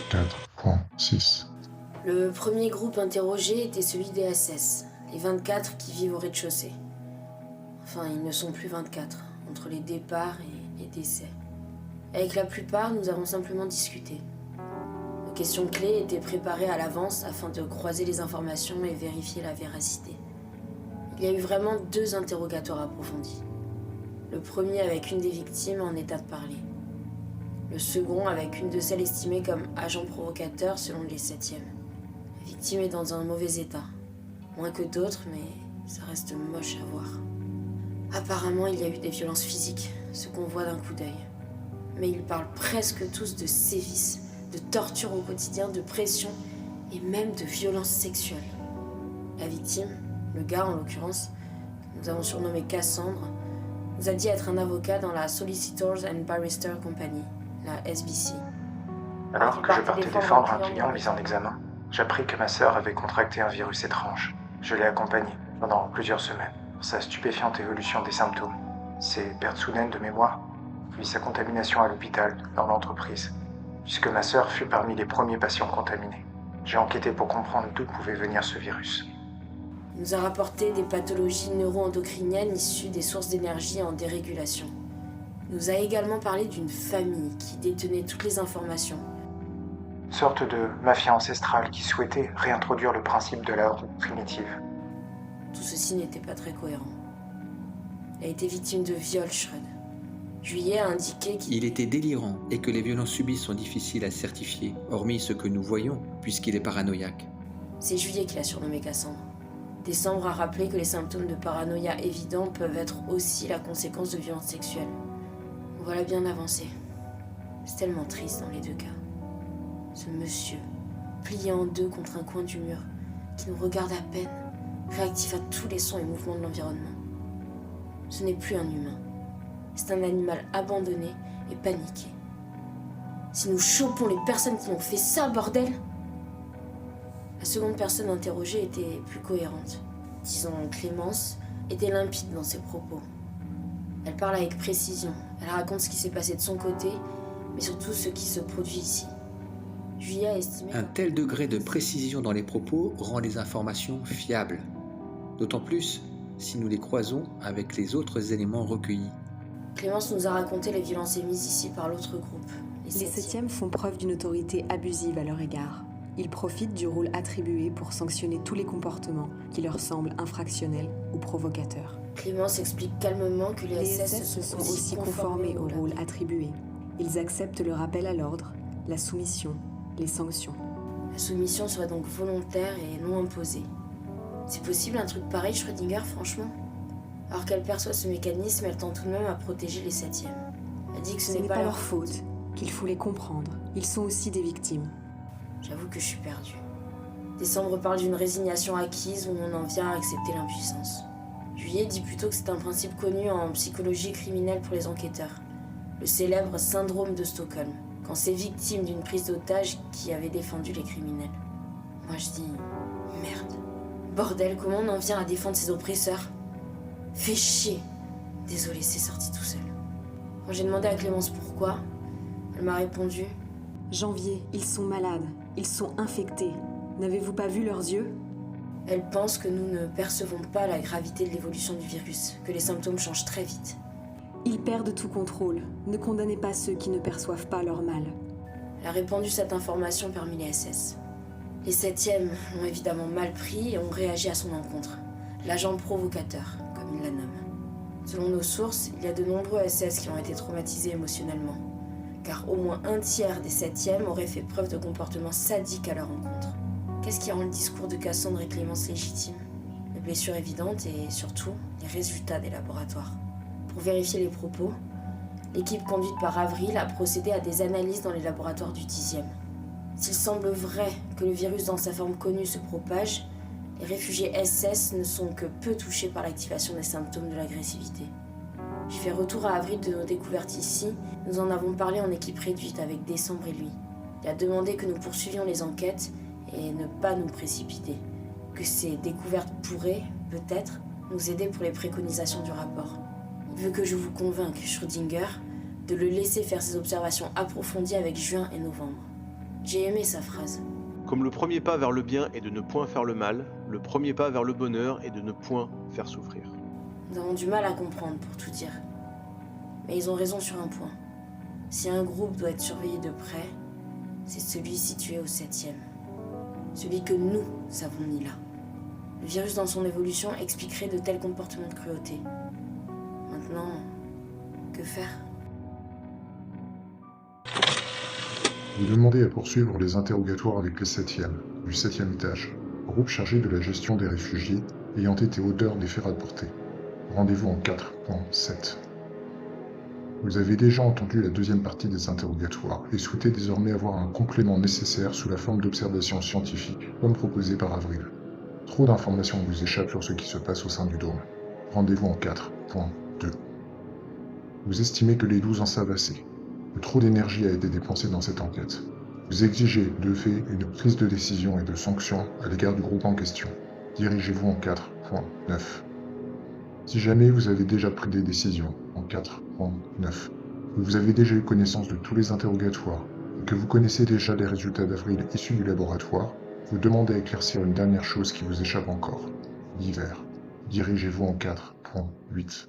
4.6. Le premier groupe interrogé était celui des SS, les 24 qui vivent au rez-de-chaussée. Enfin, ils ne sont plus 24, entre les départs et les décès. Avec la plupart, nous avons simplement discuté. Nos questions clés étaient préparées à l'avance afin de croiser les informations et vérifier la véracité. Il y a eu vraiment 2 interrogatoires approfondis. Le premier avec une des victimes en état de parler. Le second avec une de celles estimées comme agent provocateur selon les 7e. La victime est dans un mauvais état. Moins que d'autres, mais ça reste moche à voir. Apparemment, il y a eu des violences physiques, ce qu'on voit d'un coup d'œil. Mais ils parlent presque tous de sévices, de torture au quotidien, de pression et même de violences sexuelles. La victime, le gars en l'occurrence, que nous avons surnommé Cassandre, nous a dit être un avocat dans la Solicitors and Barrister Company, la SBC. Alors que je partais défendre un client mis en examen, j'appris que ma sœur avait contracté un virus étrange. Je l'ai accompagnée pendant plusieurs semaines pour sa stupéfiante évolution des symptômes, ses pertes soudaines de mémoire, puis sa contamination à l'hôpital, dans l'entreprise, puisque ma sœur fut parmi les premiers patients contaminés. J'ai enquêté pour comprendre d'où pouvait venir ce virus. Il nous a rapporté des pathologies neuro-endocriniennes issues des sources d'énergie en dérégulation. Il nous a également parlé d'une famille qui détenait toutes les informations. Une sorte de mafia ancestrale qui souhaitait réintroduire le principe de l'ordre primitive. Tout ceci n'était pas très cohérent. Elle a été victime de viol, Shred. Juillet a indiqué qu'il... Il était délirant et que les violences subies sont difficiles à certifier, hormis ce que nous voyons, puisqu'il est paranoïaque. C'est Juillet qui l'a surnommé Cassandre. Décembre a rappelé que les symptômes de paranoïa évidents peuvent être aussi la conséquence de violences sexuelles. Voilà bien avancé. C'est tellement triste dans les 2 cas. Ce monsieur, plié en 2 contre un coin du mur, qui nous regarde à peine, réactif à tous les sons et mouvements de l'environnement. Ce n'est plus un humain. C'est un animal abandonné et paniqué. Si nous chopons les personnes qui ont fait ça, bordel! La seconde personne interrogée était plus cohérente. Disons, Clémence était limpide dans ses propos. Elle parle avec précision. Elle raconte ce qui s'est passé de son côté, mais surtout ce qui se produit ici. Juillet a estimé... Un tel degré de précision dans les propos rend les informations fiables. D'autant plus si nous les croisons avec les autres éléments recueillis. Clémence nous a raconté les violences émises ici par l'autre groupe. Les 7e font preuve d'une autorité abusive à leur égard. Ils profitent du rôle attribué pour sanctionner tous les comportements qui leur semblent infractionnels ou provocateurs. Clémence explique calmement que les SS se sont aussi conformés au rôle attribué. Ils acceptent le rappel à l'ordre, la soumission, les sanctions. La soumission serait donc volontaire et non imposée. C'est possible un truc pareil, Schrödinger, franchement? Alors qu'elle perçoit ce mécanisme, elle tend tout de même à protéger les 7e. Elle dit que ce n'est pas leur faute, qu'il faut les comprendre. Ils sont aussi des victimes. J'avoue que je suis perdue. Décembre parle d'une résignation acquise où on en vient à accepter l'impuissance. Juillet dit plutôt que c'est un principe connu en psychologie criminelle pour les enquêteurs. Le célèbre syndrome de Stockholm, quand c'est victime d'une prise d'otage qui avait défendu les criminels. Moi je dis, merde. Bordel, comment on en vient à défendre ses oppresseurs? Fais chier. Désolé, c'est sorti tout seul. Quand j'ai demandé à Clémence pourquoi, elle m'a répondu... Janvier, ils sont malades, ils sont infectés. N'avez-vous pas vu leurs yeux? Elle pense que nous ne percevons pas la gravité de l'évolution du virus, que les symptômes changent très vite. Ils perdent tout contrôle. Ne condamnez pas ceux qui ne perçoivent pas leur mal. Elle a répandu cette information parmi les SS. Les 7e l'ont évidemment mal pris et ont réagi à son encontre. L'agent provocateur, comme il la nomme. Selon nos sources, il y a de nombreux SS qui ont été traumatisés émotionnellement. Car au moins un tiers des 7e auraient fait preuve de comportements sadiques à leur encontre. Qu'est-ce qui rend le discours de Cassandre et Clémence légitime? Les blessures évidentes et surtout les résultats des laboratoires. Pour vérifier les propos, l'équipe conduite par Avril a procédé à des analyses dans les laboratoires du 10e. S'il semble vrai que le virus dans sa forme connue se propage, les réfugiés SS ne sont que peu touchés par l'activation des symptômes de l'agressivité. J'ai fait retour à Avril de nos découvertes ici. Nous en avons parlé en équipe réduite avec Décembre et lui. Il a demandé que nous poursuivions les enquêtes et ne pas nous précipiter. Que ces découvertes pourraient, peut-être, nous aider pour les préconisations du rapport. Il veut que je vous convainque, Schrödinger, de le laisser faire ses observations approfondies avec juin et novembre. J'ai aimé sa phrase. Comme le premier pas vers le bien est de ne point faire le mal, le premier pas vers le bonheur est de ne point faire souffrir. Nous avons du mal à comprendre, pour tout dire. Mais ils ont raison sur un point. Si un groupe doit être surveillé de près, c'est celui situé au 7e. Celui que nous avons mis là. Le virus dans son évolution expliquerait de tels comportements de cruauté. Maintenant, que faire ? Vous demandez à poursuivre les interrogatoires avec les 7e, du 7e étage, groupe chargé de la gestion des réfugiés ayant été auteur des faits rapportés. Rendez-vous en 4.7. Vous avez déjà entendu la deuxième partie des interrogatoires et souhaitez désormais avoir un complément nécessaire sous la forme d'observations scientifiques, comme proposé par Avril. Trop d'informations vous échappent sur ce qui se passe au sein du dôme. Rendez-vous en 4.2. Vous estimez que les 12 en savent assez. Que trop d'énergie a été dépensée dans cette enquête. Vous exigez, de fait, une prise de décision et de sanction à l'égard du groupe en question. Dirigez-vous en 4.9. Si jamais vous avez déjà pris des décisions, en 4.9, que vous avez déjà eu connaissance de tous les interrogatoires, et que vous connaissez déjà les résultats d'Avril issus du laboratoire, vous demandez à éclaircir une dernière chose qui vous échappe encore. L'hiver. Dirigez-vous en 4.8.